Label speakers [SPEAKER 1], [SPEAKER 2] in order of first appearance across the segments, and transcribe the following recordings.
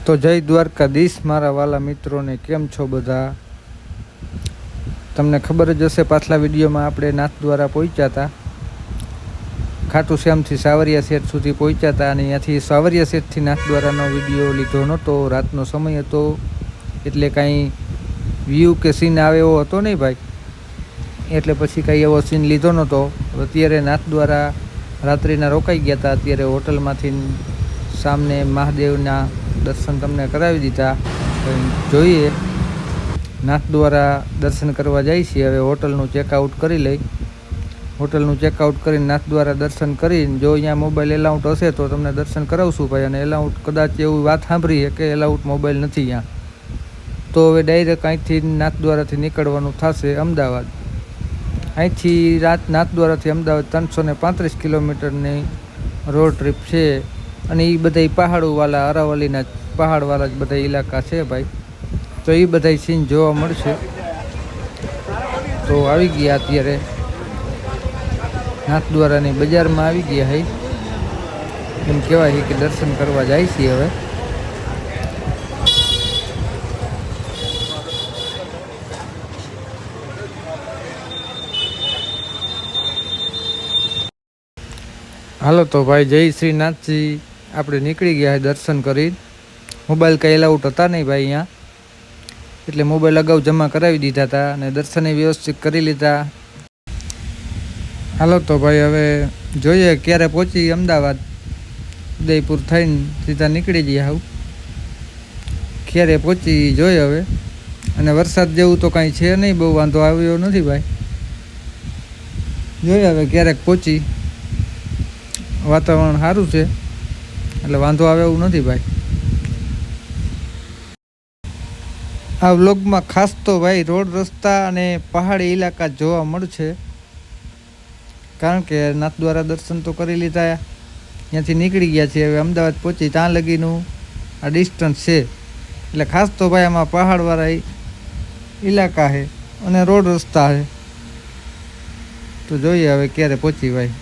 [SPEAKER 1] તો જય દ્વારકાધીશ મારા વાલા મિત્રોને, કેમ છો બધા? તમને ખબર જ હશે, પાછલા વિડીયોમાં આપણે નાથદ્વારા પહોંચ્યા હતા, ખાટુ શ્યામથી સાવરિયા શેઠ સુધી પહોંચ્યા હતા. અને ત્યાંથી સાવરિયા શેઠથી નાથદ્વારાનો વિડીયો લીધો નહોતો, રાતનો સમય હતો એટલે કાંઈ વ્યૂ કે સીન આવે એવો હતો નહીં ભાઈ, એટલે પછી કાંઈ એવો સીન લીધો નહોતો. અત્યારે નાથદ્વારા રાત્રિના રોકાઈ ગયા હતા. અત્યારે હોટલમાંથી સામને મહાદેવના દર્શન તમને કરાવી દીધા. જોઈએ નાથદ્વારા દર્શન કરવા જાય છીએ. હવે હોટલનું ચેકઆઉટ કરી લઈ. હોટલનું ચેકઆઉટ કરીને નાથદ્વારા દર્શન કરીને, જો અહીંયા મોબાઈલ એલાઉન્ટ હશે તો તમને દર્શન કરાવશું ભાઈ. અને એલાઉન્ટ કદાચ એવી વાત સાંભળીએ કે એલાઉન્ટ મોબાઈલ નથી અહીંયા, તો હવે ડાયરેક્ટ અહીંથી નાથદ્વારાથી નીકળવાનું થશે અમદાવાદ. અહીંથી નાથદ્વારાથી અમદાવાદ 335 કિલોમીટરની રોડ ટ્રીપ છે. અને એ બધા પહાડોવાળા, અરાવલીના પહાડવાળા જ બધા ઇલાકા છે ભાઈ. તો એ બધા સીન જોવા મળશે. તો આવી ગયા અત્યારે નાથદ્વારાની બજારમાં આવી ગયા હે, એમ કહેવાય કે દર્શન કરવા જાય છીએ હવે. હાલો તો ભાઈ, જય શ્રી નાથજી. આપણે નીકળી ગયા દર્શન કરી. મોબાઈલ કાંઈ એલાઉટ હતા નહીં ભાઈ અહીંયા, એટલે મોબાઈલ અગાઉ જમા કરાવી દીધા હતા અને દર્શને વ્યવસ્થિત કરી લીધા. હાલો તો ભાઈ, હવે જોઈએ ક્યારે પહોંચી અમદાવાદ. ઉદયપુર થઈને સીધા નીકળી ગયા આવું, ક્યારે પહોંચી જોઈએ હવે. અને વરસાદ જેવું તો કાંઈ છે નહીં, બહુ વાંધો આવ્યો નથી ભાઈ. જોઈએ હવે ક્યારેક પહોંચી. વાતાવરણ સારું છે એટલે વાંધો આવે એવું નથી ભાઈ. આ વ્લોગમાં ખાસ તો ભાઈ રોડ રસ્તા અને પહાડી ઇલાકા જોવા મળશે, કારણ કે નાથદ્વારા દર્શન તો કરી લીધા, ત્યાંથી નીકળી ગયા છીએ. હવે અમદાવાદ પહોંચી ત્યાં લગીનું આ ડિસ્ટન્સ છે, એટલે ખાસ તો ભાઈ આમાં પહાડવાળા ઇલાકા છે અને રોડ રસ્તા છે. તો જોઈએ હવે ક્યારે પહોંચી ભાઈ.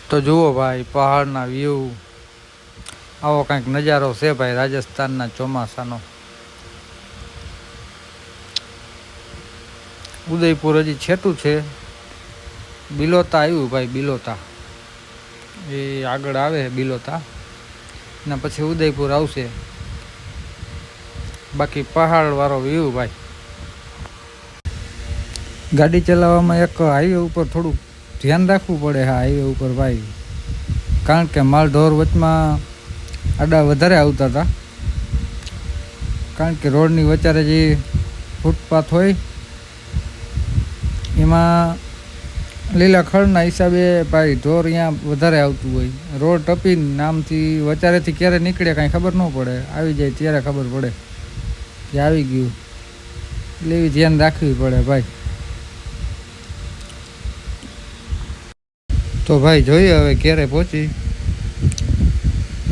[SPEAKER 1] તો જુઓ ભાઈ, પહાડના વ્યૂ, આવો કંઈક નજારો છે ભાઈ રાજસ્થાનના ચોમાસાનો. ઉદયપુર હજી છેટું છે. બિલોતા આવ્યું ભાઈ, બિલોતા એ આગળ આવે બિલોતા, એના પછી ઉદયપુર આવશે. બાકી પહાડવાળો વ્યૂ ભાઈ. ગાડી ચલાવવામાં એક હાઈવે ઉપર થોડુંક ધ્યાન રાખવું પડે. હા, હાઈવે ઉપર ભાઈ, કારણ કે માલ ઢોર વચમાં આડા વધારે આવતા હતા. કારણ કે રોડની વચારે જે ફૂટપાથ હોય એમાં લીલા ખડના હિસાબે ભાઈ ઢોર અહીંયા વધારે આવતું હોય. રોડ ટપીને નામથી વચારેથી ક્યારે નીકળે કાંઈ ખબર ન પડે, આવી જાય ત્યારે ખબર પડે કે આવી ગયું. એટલે એવી ધ્યાન રાખવી પડે ભાઈ. તો ભાઈ જોઈએ હવે ક્યારે પહોંચી.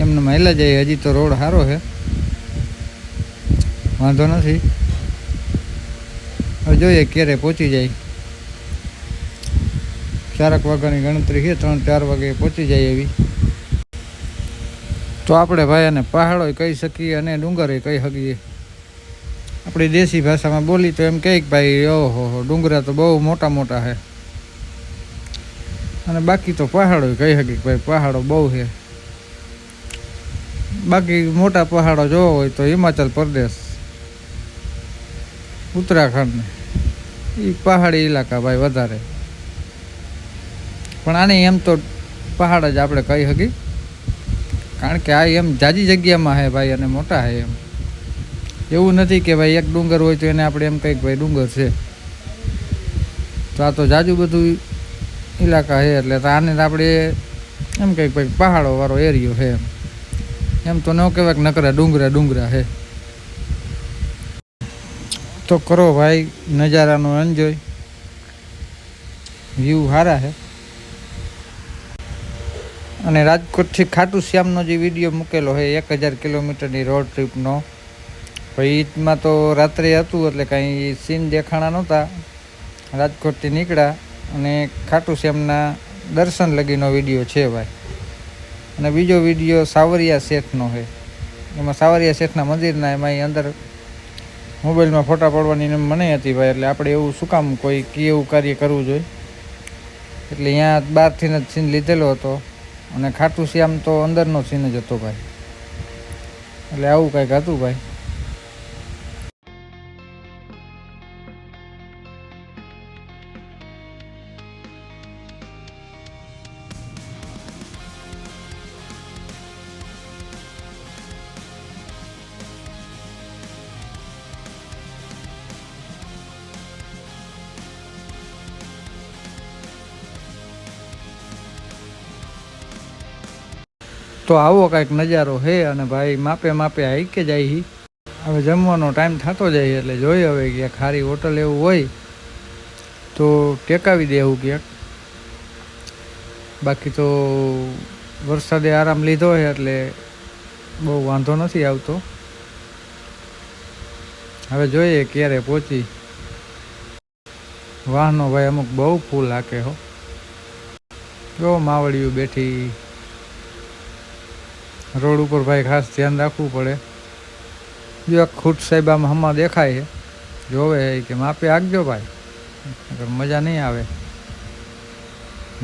[SPEAKER 1] એમને મહિલા જાય, હજી તો રોડ સારો છે, વાંધો નથી. હવે જોઈએ ક્યારે પહોંચી જાય. 4 વાગ્યાની ગણતરી છે, 3-4 વાગે પહોંચી જાય એવી. તો આપણે ભાઈ અને પહાડો કહી શકીએ અને ડુંગરે કહી શકીએ. આપણી દેશી ભાષામાં બોલી તો એમ કહે કે ભાઈ ઓહો ડુંગરા તો બહુ મોટા મોટા છે. અને બાકી તો પહાડો કહી શકીએ ભાઈ પહાડો બહુ છે. બાકી મોટા પહાડો જોવો હોય તો હિમાચલ પ્રદેશ, ઉત્તરાખંડ એ પહાડી ઇલાકા ભાઈ વધારે. પણ આને એમ તો પહાડ જ આપણે કહી શકીએ, કારણ કે આ એમ જાજી જગ્યામાં છે ભાઈ અને મોટા છે. એમ એવું નથી કે ભાઈ એક ડુંગર હોય તો એને આપણે એમ કહીએ ભાઈ ડુંગર છે. તો આ તો જાજુ બધું ઇલાકા છે, એટલે આને આપણે એમ કહીએ ભાઈ પહાડોવાળો એરિયો છે. એમ તો ન કહેવાય કે નકરા ડુંગરા છે. તો કરો ભાઈ નજારાનો એન્જોય, વ્યૂ સારા છે. અને રાજકોટથી ખાટુ શ્યામનો જે વિડીયો મૂકેલો છે 1000 કિલોમીટરની રોડ ટ્રીપનો, ભાઈ એમાં તો રાત્રે હતું એટલે કાંઈ સીન દેખાણા નહોતા. રાજકોટથી નીકળ્યા અને ખાટુ શ્યામના દર્શન લગીનો વિડીયો છે ભાઈ. અને બીજો વિડીયો સાવરિયા શેઠનો છે, એમાં સાવરિયા શેઠના મંદિરના એમાં અંદર મોબાઈલમાં ફોટા પાડવાની મને હતી ભાઈ. એટલે આપણે એવું શું કામ કોઈ એવું કાર્ય કરવું જોઈએ, એટલે અહીંયા બહારથી જ સીન લીધેલો હતો. અને ખાટુ શ્યામ તો અંદરનો સીન જ હતો ભાઈ. એટલે આવું કંઈક હતું ભાઈ. તો આવો કાંઈક નજારો છે. અને ભાઈ માપે હાઈકે જાય. હવે જમવાનો ટાઈમ થતો જાય એટલે જોઈએ હવે ક્યાંક સારી હોટલ એવું હોય તો ટેકાવી દે એવું ક્યાંક. બાકી તો વરસાદે આરામ લીધો હોય એટલે બહુ વાંધો નથી આવતો. હવે જોઈએ ક્યારે પહોંચી. વાહનો ભાઈ અમુક બહુ ફૂલ હાકે હો. જો માવડિયું બેઠી રોડ ઉપર ભાઈ, ખાસ ધ્યાન રાખવું પડે. જો એક ખૂટ સાહેબ આમ હમણાં દેખાય છે, જોવે કે માપે આગજો ભાઈ, મજા નહીં આવે.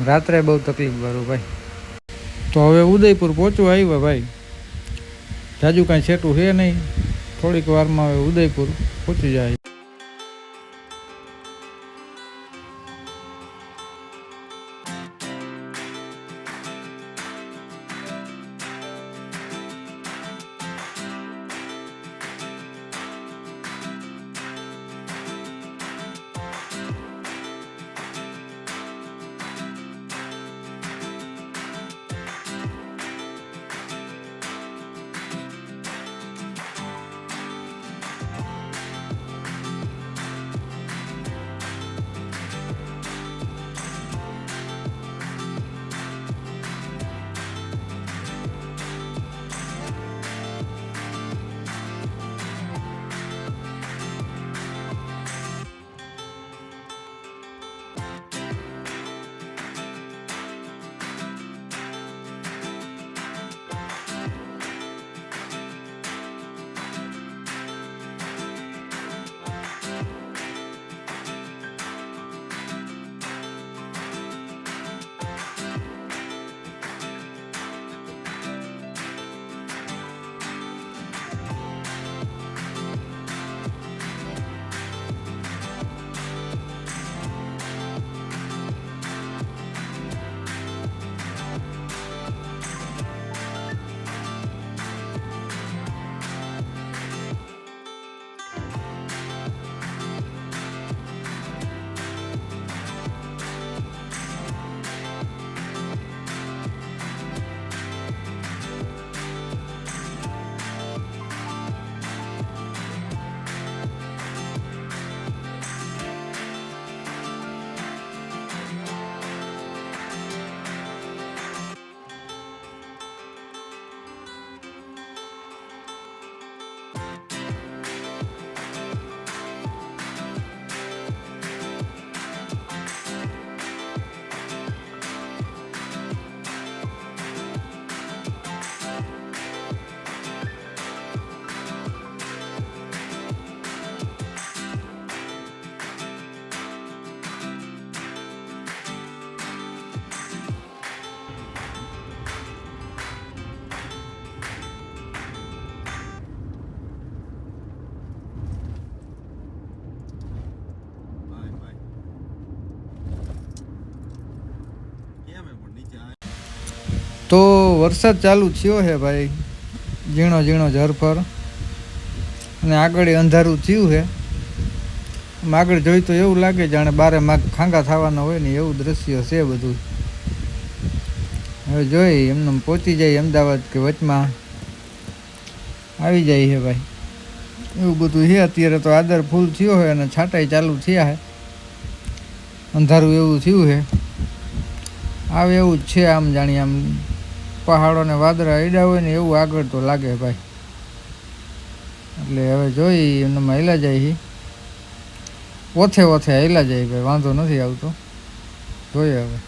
[SPEAKER 1] રાત્રે બહુ તકલીફ વાળું ભાઈ. તો હવે ઉદયપુર પહોંચવા આવ્યા ભાઈ. જાજુ કાંઈ છેટું છે નહીં, થોડીક વારમાં હવે ઉદયપુર પહોંચી જાય. તો વરસાદ ચાલુ થયો છે ભાઈ, ઝીણો ઝીણો ઝરફર, અને આગળ અંધારું થયું છે. આગળ જોઈ તો એવું લાગે જાણે બારે માગ ખાંગા થવાના હોય ને એવું દ્રશ્ય છે બધું. હવે જોઈ એમને પહોંચી જાય અમદાવાદ કે વચમાં આવી જાય છે ભાઈ, એવું બધું છે. અત્યારે તો આદર ફૂલ થયો હોય અને છાંટાઈ ચાલુ થયા છે, અંધારું એવું થયું છે. આવે એવું જ છે, આમ જાણી આમ પહાડોને વાદળા અડ્યા હોય ને એવું આગળ તો લાગે ભાઈ. એટલે હવે જોઈ એમનામાં હેલા જાય, ઓથે ઓથે હેલા જાય ભાઈ, વાંધો નથી આવતો. જોઈએ હવે.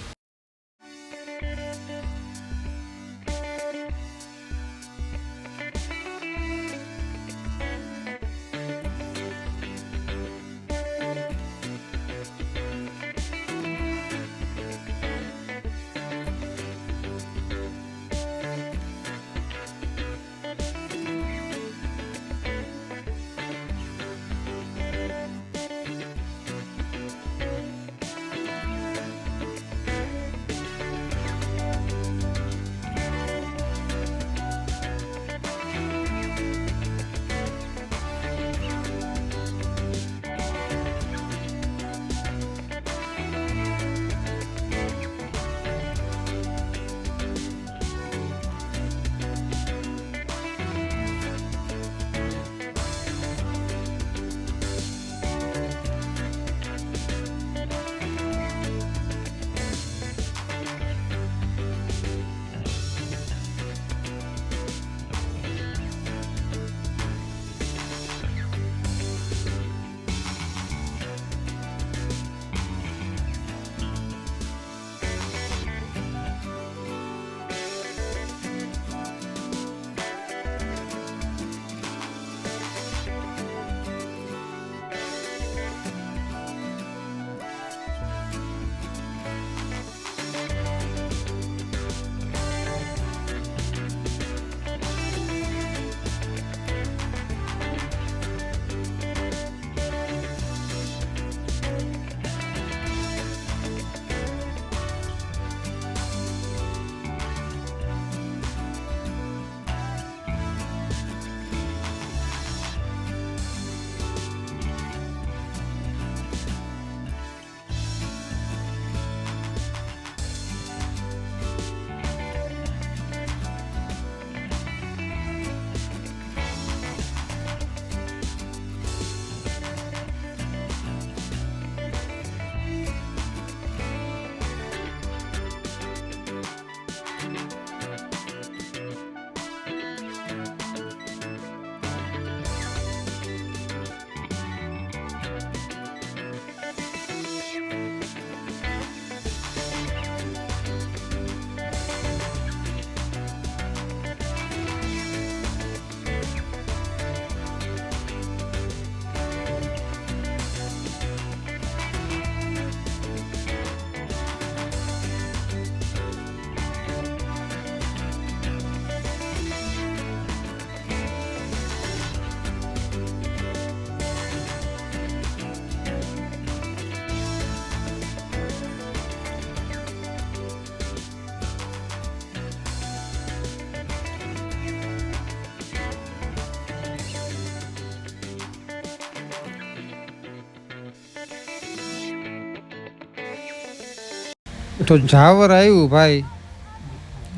[SPEAKER 1] તો ઝાવર આવ્યું ભાઈ,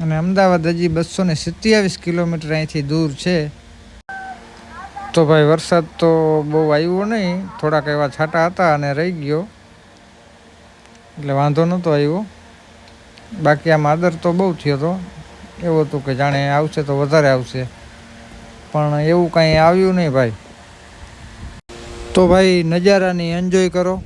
[SPEAKER 1] અને અમદાવાદ હજી 227 કિલોમીટર અહીંથી દૂર છે. તો ભાઈ વરસાદ તો બહુ આવ્યો નહીં, થોડાક એવા છાંટા હતા અને રહી ગયો, એટલે વાંધો નહોતો આવ્યો. બાકી આમ આદર તો બહુ થયો હતો, એવું હતું કે જાણે આવશે તો વધારે આવશે, પણ એવું કાંઈ આવ્યું નહીં ભાઈ. તો ભાઈ નજારાની એન્જોય કરો.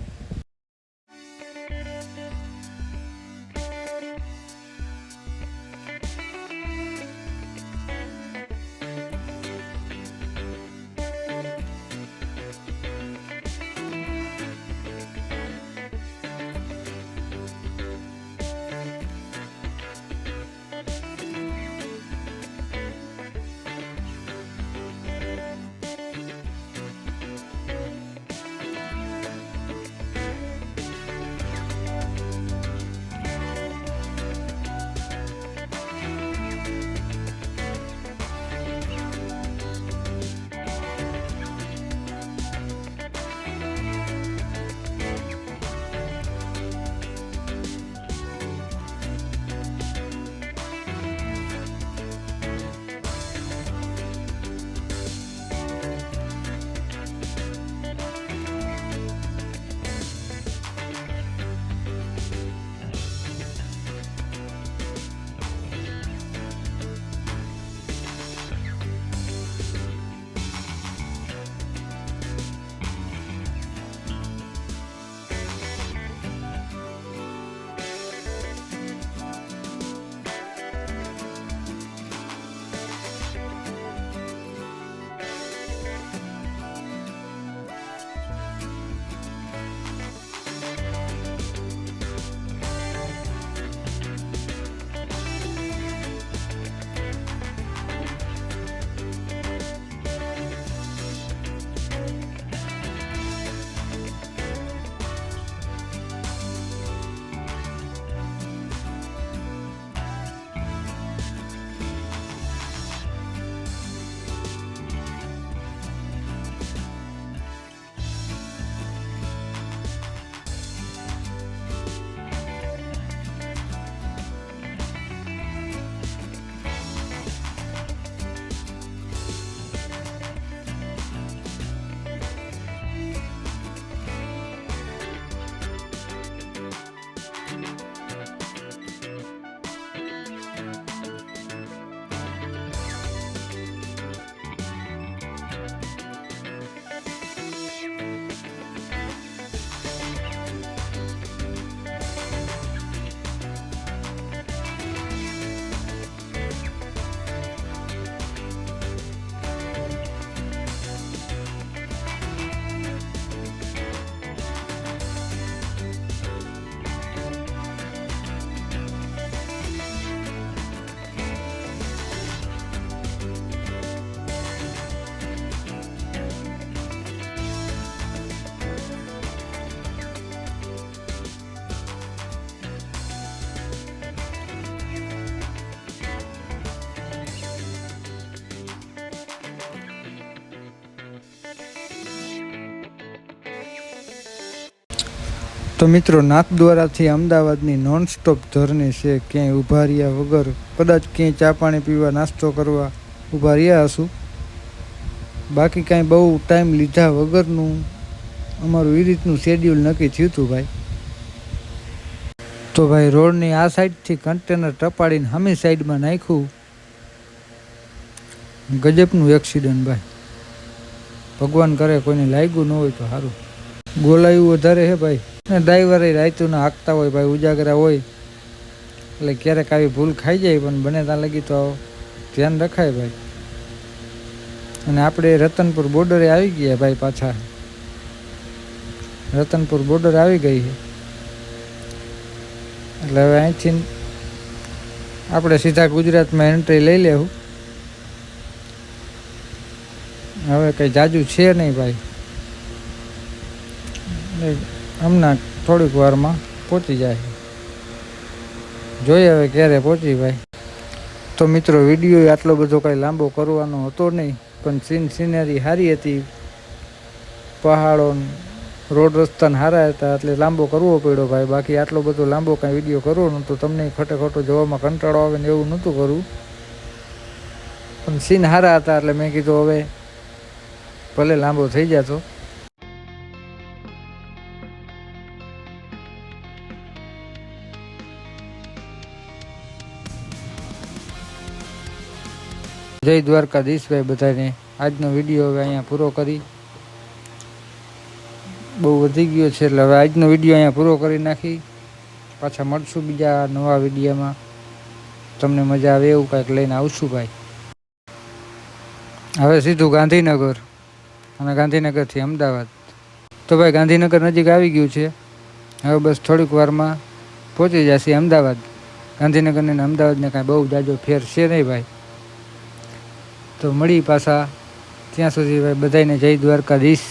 [SPEAKER 1] તો મિત્રો નાથદ્વારાથી અમદાવાદની નોનસ્ટોપ જર્ની છે. ક્યાંય ઊભા રહ્યા વગર, કદાચ ક્યાંય ચા પાણી પીવા નાસ્તો કરવા ઊભા રહ્યા હશું, બાકી કાંઈ બહુ ટાઈમ લીધા વગરનું અમારું એ રીતનું શેડ્યુલ નક્કી થયું હતું ભાઈ. તો ભાઈ રોડની આ સાઈડથી કન્ટેનર ટપાડીને સામી સાઈડમાં નાખ્યું. ગજબનું એક્સિડન્ટ ભાઈ. ભગવાન કરે કોઈને લાગ્યું ન હોય તો સારું. ગોલાયું વધારે હે ભાઈ, ને ડ્રાઈવરે રાયતું ના હાંકતા હોય ભાઈ, ઉજાગરા હોય એટલે ક્યારેક આવી ભૂલ ખાઈ જાય, પણ બને ત્યાં લગી તો ધ્યાન રખાય ભાઈ. અને આપણે રતનપુર બોર્ડરે આવી ગયા ભાઈ. પાછા રતનપુર બોર્ડર આવી ગઈ છે એટલે હવે અહીંથી આપણે સીધા ગુજરાતમાં એન્ટ્રી લઈ લેવું. હવે કંઈ જાજુ છે નહીં ભાઈ, હમણાં થોડીક વારમાં પહોંચી જાય. જોઈએ હવે ક્યારે પહોંચી ભાઈ. તો મિત્રો વિડીયો આટલો બધો કાંઈ લાંબો કરવાનો હતો નહીં, પણ સિનરી સારી હતી, પહાડો રોડ રસ્તાને સારા હતા એટલે લાંબો કરવો પડ્યો ભાઈ. બાકી આટલો બધો લાંબો કાંઈ વિડીયો કરવો નહોતો, તમને ખોટે ખોટો જોવામાં કંટાળો આવે ને એવું નહોતું કરવું, પણ સીન સારા હતા એટલે મેં કીધું હવે ભલે લાંબો થઈ જતો. જય દ્વારકાધીશભાઈ બધાને. આજનો વિડીયો હવે અહીંયા પૂરો કરી, બહુ વધી ગયો છે એટલે હવે આજનો વિડીયો અહીંયા પૂરો કરી નાખી. પાછા મળશું બીજા નવા વિડીયોમાં. તમને મજા આવે એવું કાંઈક લઈને આવશું ભાઈ. હવે સીધું ગાંધીનગર અને ગાંધીનગરથી અમદાવાદ. તો ભાઈ ગાંધીનગર નજીક આવી ગયું છે. હવે બસ થોડીક વારમાં પહોંચી જશે અમદાવાદ. ગાંધીનગરને અમદાવાદને કાંઈ બહુ જાજો ફેર છે નહીં ભાઈ. તો મળી પાછા ત્યાં સુધી ભાઈ બધાને જય દ્વારકાધીશ.